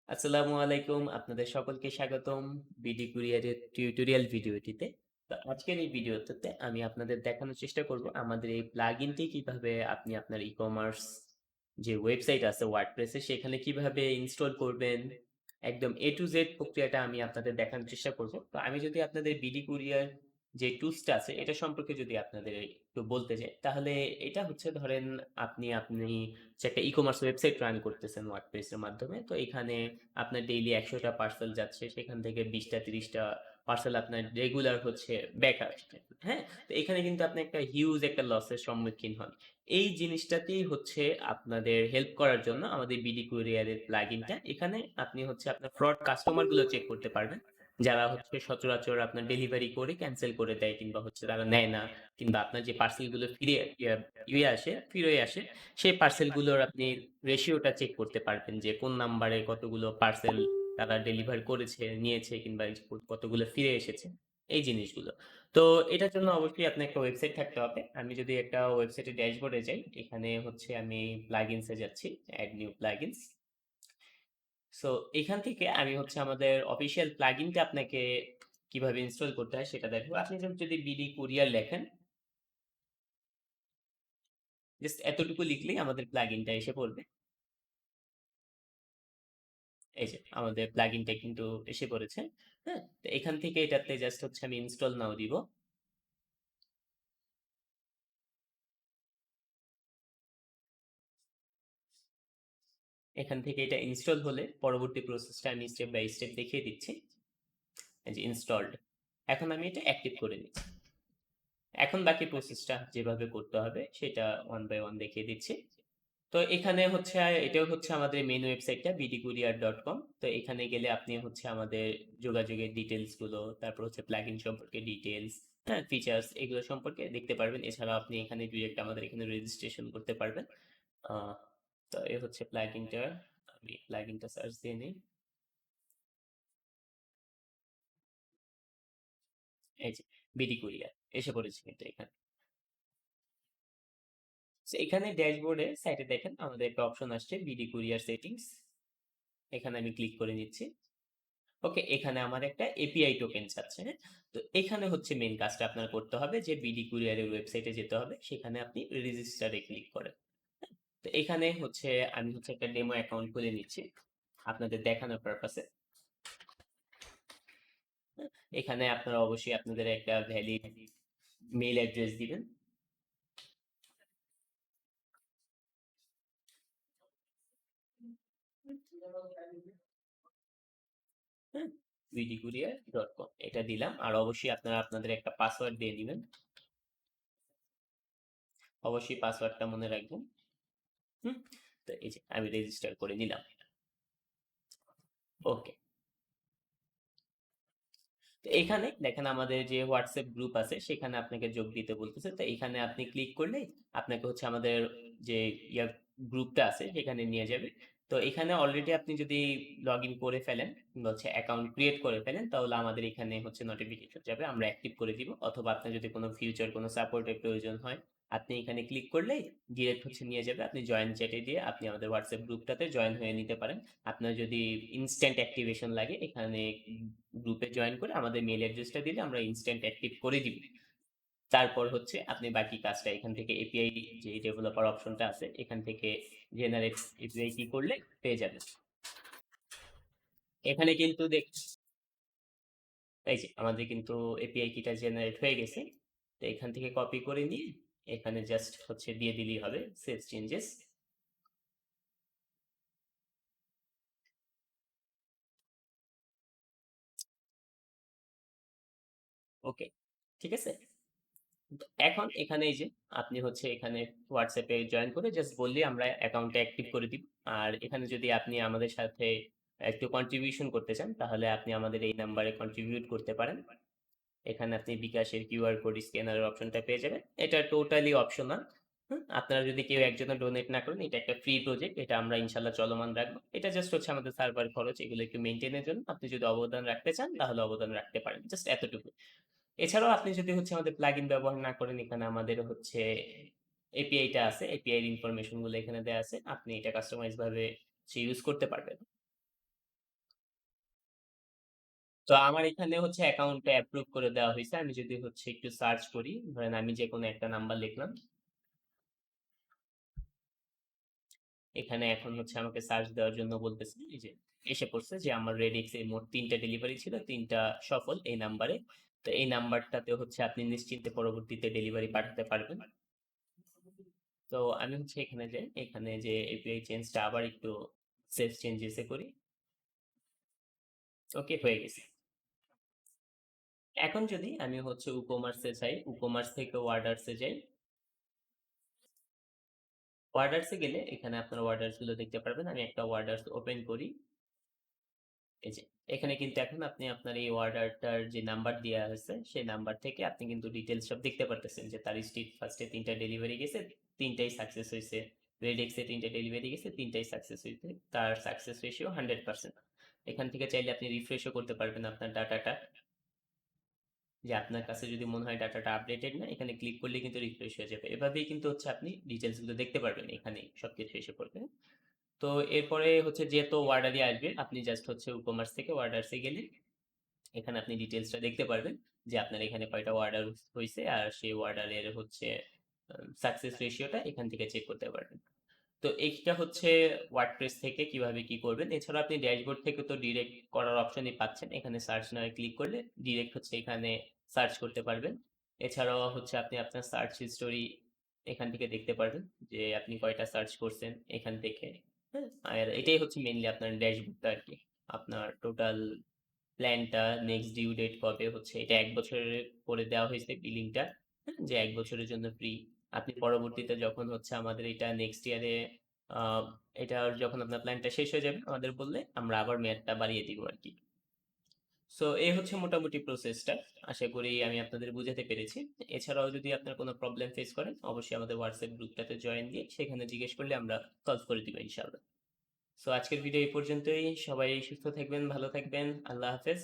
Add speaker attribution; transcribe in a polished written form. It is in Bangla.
Speaker 1: আসসালামু আলাইকুম। আপনাদের সকলকে স্বাগতম বিডি কুরিয়ারের টিউটোরিয়াল ভিডিওটিতে। তো আজকের এই ভিডিওটাতে আমি আপনাদের দেখানোর চেষ্টা করব আমাদের এই প্লাগইনটি কিভাবে আপনি আপনার ই-কমার্স যে ওয়েবসাইট আছে ওয়ার্ডপ্রেস এ সেখানে কিভাবে ইনস্টল করবেন। একদম A to Z প্রক্রিয়াটা আমি আপনাদের দেখানোর চেষ্টা করব। তো আমি যদি আপনাদের বিডি কুরিয়ার যে টুলসটা আছে এটা সম্পর্কে যদি আপনাদের একটু বলতে চাই, তাহলে এটা হচ্ছে ধরেন আপনি যে একটা ই-কমার্স ওয়েবসাইট রান করতেছেন ওয়ার্ডপ্রেস এর মাধ্যমে। তো এখানে আপনার ডেইলি ১০০ টা পার্সেল যাচ্ছে। সেখান থেকে ২০ টা ৩০ টা পার্সেল আপনার রেগুলার হচ্ছে ব্যাক আসছে। হ্যাঁ? তো এখানে কিন্তু আপনি একটা হিউজ একটা লসের সম্মুখীন হন। এই জিনিসটাতেই হচ্ছে আপনাদের হেল্প করার জন্য আমাদের বিডি কুরিয়ারের প্লাগইনটা। এখানে আপনি হচ্ছে আপনার ফ্রড কাস্টমার গুলো চেক করতে পারবেন। যারা হচ্ছে সচরাচর আপনার ডেলিভারি করে ক্যানসেল করে দেয় কিংবা হচ্ছে তারা নেয় না, কিংবা আপনার যে পার্সেল গুলো ফিরে আসে, সেই পার্সেল গুলোর আপনি রেশিওটা চেক করতে পারবেন যে কোন নাম্বারে কতগুলো পার্সেল তারা ডেলিভার করেছে, নিয়েছে, কিংবা এই যে কতগুলো ফিরে এসেছে, এই জিনিসগুলো। তো এটার জন্য অবশ্যই আপনার একটা ওয়েবসাইট থাকতে হবে। আমি যদি একটা ওয়েবসাইটের ড্যাশবোর্ডে যাই, এখানে হচ্ছে আমি প্লাগইনস এ যাচ্ছি, অ্যাড নিউ প্লাগইনস। সো এখান থেকে আমি হচ্ছে আমাদের অফিসিয়াল প্লাগইনটা আপনাকে কিভাবে ইনস্টল করতে হয় সেটা দেখাবো। আপনি যদি বিডি কুরিয়ার লেখেন, জাস্ট এতটুকু লিখলেই আমাদের প্লাগইনটা এসে পড়বে। এই যে আমাদের প্লাগইনটা কিন্তু এসে পড়েছে। হ্যাঁ? তো এখান থেকে এটাতে জাস্ট হচ্ছে আমি ইনস্টল নাও দিব। এখান থেকে এটা ইনস্টল হলে পরবর্তী প্রসেসটা আমি স্টেপ বাই স্টেপ দেখিয়ে দিচ্ছি। এই যে ইনস্টলড। এখন আমি এটা অ্যাক্টিভ করে নিচ্ছি। এখন বাকি প্রসেসটা যেভাবে করতে হবে সেটা ওয়ান বাই ওয়ান দেখিয়ে দিচ্ছি। তো এখানে হচ্ছে এটাও হচ্ছে আমাদের মেইন ওয়েবসাইটটা bdcourier.com। তো এখানে গেলে আপনি হচ্ছে আমাদের যোগাযোগের ডিটেলস গুলো, তারপর হচ্ছে প্লাগইন সম্পর্কে ডিটেলস, হ্যাঁ, ফিচার্স, এগুলো সম্পর্কে দেখতে পারবেন। এছাড়াও আপনি এখানে ডিরেক্ট আমাদের এখানে রেজিস্ট্রেশন করতে পারবেন। আহ, তো এই হচ্ছে প্লাগইনটা। আমি প্লাগইনটা সার্চ দিয়ে নিই। এই যে বিডি কুরিয়ার এসে পড়েছে কিন্তু এখানে। So, এখানে ড্যাশবোর্ডে সাইটে দেখেন আমাদের একটা অপশন আসছে বিডি কুরিয়ার সেটিংস। এখানে আমি ক্লিক করে নিচ্ছি। ওকে, এখানে আমার একটা এপিআই টোকেন চাচ্ছে। হ্যাঁ? তো এখানে হচ্ছে মেইন কাজটা আপনার করতে হবে যে বিডি কুরিয়ারের ওয়েবসাইটে যেতে হবে, সেখানে আপনি রেজিস্টারে ক্লিক করেন। হ্যাঁ? তো এখানে হচ্ছে আমি হচ্ছে একটা ডেমো অ্যাকাউন্ট খুলে নিচ্ছি আপনাদের দেখানোর পারপাসে। এখানে আপনারা অবশ্যই আপনাদের একটা ভ্যালিড মেইল অ্যাড্রেস দিবেন। হ্যাঁ, bdcourier.com এটা দিলাম, আর অবশ্যই আপনারা আপনাদের একটা পাসওয়ার্ড দিয়ে দিবেন। অবশ্যই পাসওয়ার্ডটা মনে রাখবেন। হুম। তো এই যে আমি রেজিস্টার করে নিলাম। ওকে। তো এখানে দেখেন আমাদের যে হোয়াটসঅ্যাপ গ্রুপ আছে সেখানে আপনাকে যোগ দিতে বলতেছে। তো এখানে আপনি ক্লিক করলেই আপনাকে হচ্ছে আমাদের যে ইয়া গ্রুপটা আছে সেখানে নিয়ে যাবে। তো এখানে অলরেডি আপনি যদি লগ ইন করে ফেলেন কিংবা হচ্ছে অ্যাকাউন্ট ক্রিয়েট করে ফেলেন, তাহলে আমাদের এখানে হচ্ছে নোটিফিকেশন যাবে, আমরা অ্যাক্টিভ করে দিব। অথবা আপনার যদি কোনো ফিউচার কোনো সাপোর্টের প্রয়োজন হয়, আপনি এখানে ক্লিক করলেই ডিরেক্ট হচ্ছে নিয়ে যাবে। আপনি জয়েন চ্যাটে দিয়ে আপনি আমাদের হোয়াটসঅ্যাপ গ্রুপটাতে জয়েন হয়ে নিতে পারেন। আপনার যদি ইনস্ট্যান্ট অ্যাক্টিভেশন লাগে, এখানে গ্রুপে জয়েন করে আমাদের মেল অ্যাড্রেসটা দিলে আমরা ইনস্ট্যান্ট অ্যাক্টিভ করে দিব। তারপর হচ্ছে আপনি বাকি কাজটা এখান থেকে এপিআই যে ডেভেলপার অপশনটা আছে এখান থেকে জেনারেট এপিআই কি করলে পেয়ে যাবেন। এখানে কিন্তু এই যে আমাদের কিন্তু এপিআই কিটা জেনারেট হয়ে গেছে। তো এখান থেকে কপি করে নিয়ে এখানে জাস্ট হচ্ছে দিয়ে দিলেই হবে সেভ চেঞ্জেস। ওকে, ঠিক আছে। তো এখন এখানে এই যে আপনি হচ্ছে এখানে হোয়াটসঅ্যাপে জয়েন করে জাস্ট বললেই আমরা অ্যাকাউন্টটা অ্যাক্টিভ করে দিব। আর এখানে যদি আপনি আমাদের সাথে একটু কন্ট্রিবিউশন করতে চান, তাহলে আপনি আমাদের এই নাম্বারে কন্ট্রিবিউট করতে পারেন। এখানে আপনি বিকাশের কিউআর কোড স্ক্যানারের অপশনটা পেয়ে যাবেন। এটা টোটালি অপশনাল। আপনারা যদি কেউ একজনও ডোনেট না করেন, এটা একটা ফ্রি প্রজেক্ট, এটা আমরা ইনশাল্লাহ চলমান রাখবো। এটা জাস্ট হচ্ছে আমাদের সার্ভার খরচ, এগুলো একটু মেনটেনের জন্য। আপনি যদি অবদান রাখতে চান তাহলে অবদান রাখতে পারেন, জাস্ট এতটুকু। এছাড়াও আপনি যদি হচ্ছে আমাদের প্লাগইন ব্যবহার না করেন, এখানে আমাদের হচ্ছে এপিআইটা আছে, এপিআই এর ইনফরমেশন গুলো এখানে দেওয়া আছে, আপনি এটা কাস্টমাইজ ভাবে ইউজ করতে পারবেন। তো আমার এখানে হচ্ছে অ্যাকাউন্টটা অ্যাপ্রুভ করে দেওয়া হয়েছে। আমি যদি হচ্ছে একটু সার্চ করি, ধরেন আমি যে কোনো একটা নাম্বার লিখলাম, এখানে এখন হচ্ছে আমাকে সার্চ দেওয়ার জন্য বলতেছে, এই যে এসে পড়ছে যে আমার রেডিক্স এ মোট 3টা ডেলিভারি ছিল, 3টা সফল এই নাম্বারে। তো এই নাম্বারটাতে হচ্ছে আপনি নিশ্চিন্তে পরবর্তীতে ডেলিভারি পাঠাতে পারবেন। তো আমি হচ্ছে এখানে যে এপিআই চেঞ্জটা আবার একটু সেভ চেঞ্জেসে করি। ওকে, হয়ে গেছে। এখন যদি আমি হচ্ছে উকমার্সে যাই, উকমার্স থেকে ওয়ার্ডার্সে যাই, ওয়ার্ডার্সে গেলে এখানে আপনার ওয়ার্ডার্স গুলো দেখতে পারবেন। আমি একটা ওয়ার্ডার্স ওপেন করি। এই যে এখানে কিন্তু এখন আপনি আপনার এই অর্ডারটার যে নাম্বার দেওয়া হয়েছে সেই নাম্বার থেকে আপনি কিন্তু ডিটেলস সব দেখতে পারতেছেন যে তার স্ট্রিট ফার্স্টে 3টা ডেলিভারি গেছে, 3টাই সাকসেস হয়েছে। রেডেক্সে 3টা ডেলিভারি গেছে, 3টাই সাকসেস হয়েছে। তার সাকসেস রেশিও 100%। এখান থেকে চাইলে আপনি রিফ্রেশও করতে পারবেন আপনার ডাটাটা, যে আপনার কাছে যদি মনে হয় ডাটাটা আপডেটেড না, এখানে ক্লিক করলে কিন্তু রিফ্রেশ হয়ে যাবে। এভাবেই কিন্তু হচ্ছে আপনি ডিটেলস গুলো দেখতে পারবেন, এখানেই সবকিছু এসে পড়বে। তো এরপরে হচ্ছে যেহেতু অর্ডারই আসবে, আপনি জাস্ট হচ্ছে উকমার্স থেকে অর্ডারসে গেলে এখানে আপনি ডিটেলসটা দেখতে পারবেন যে আপনার এখানে কয়টা অর্ডার হয়েছে আর সেই অর্ডারের হচ্ছে সাকসেস রেশিওটা এখান থেকে চেক করতে পারবেন। তো এইটা হচ্ছে ওয়ার্ডপ্রেস থেকে কিভাবে কি করবেন। এছাড়া আপনি ড্যাশবোর্ড থেকে তো ডিরেক্ট করার অপশনই পাচ্ছেন, এখানে সার্চ নাও ক্লিক করলে ডিরেক্ট হচ্ছে এখানে সার্চ করতে পারবেন। এছাড়াও হচ্ছে আপনি আপনার সার্চ হিস্টোরি এখান থেকে দেখতে পারবেন যে আপনি কয়টা সার্চ করছেন এখান থেকে। হ্যাঁ, আর এটাই হচ্ছে মেইনলি আপনার ড্যাশবোর্ডটা আর কি। আপনার টোটাল প্ল্যানটা, নেক্সট ডিউ ডেট কবে হচ্ছে, এটা 1 বছরের করে দেওয়া হয়েছে বিলিংটা, যে 1 বছরের জন্য ফ্রি। আপনি পরবর্তীতে যখন হচ্ছে আমাদের এটা নেক্সট ইয়ারে এটা যখন আপনার প্ল্যানটা শেষ হয়ে যাবে আমাদের বললে আমরা আবার মেয়াদটা বাড়িয়ে দিব আর কি। সো এই হচ্ছে মোটামুটি প্রসেসটা। আশা করি আমি আপনাদের বুঝাতে পেরেছি। এছাড়াও যদি আপনার কোনো প্রবলেম ফেস করেন অবশ্যই আমাদের হোয়াটসঅ্যাপ গ্রুপটাতে জয়েন দিয়ে সেখানে জিজ্ঞেস করলে আমরা সলভ করে দিব ইনশাআল্লাহ। সো আজকের ভিডিও এই পর্যন্তই। সবাই সুস্থ থাকবেন, ভালো থাকবেন। আল্লাহ হাফেজ।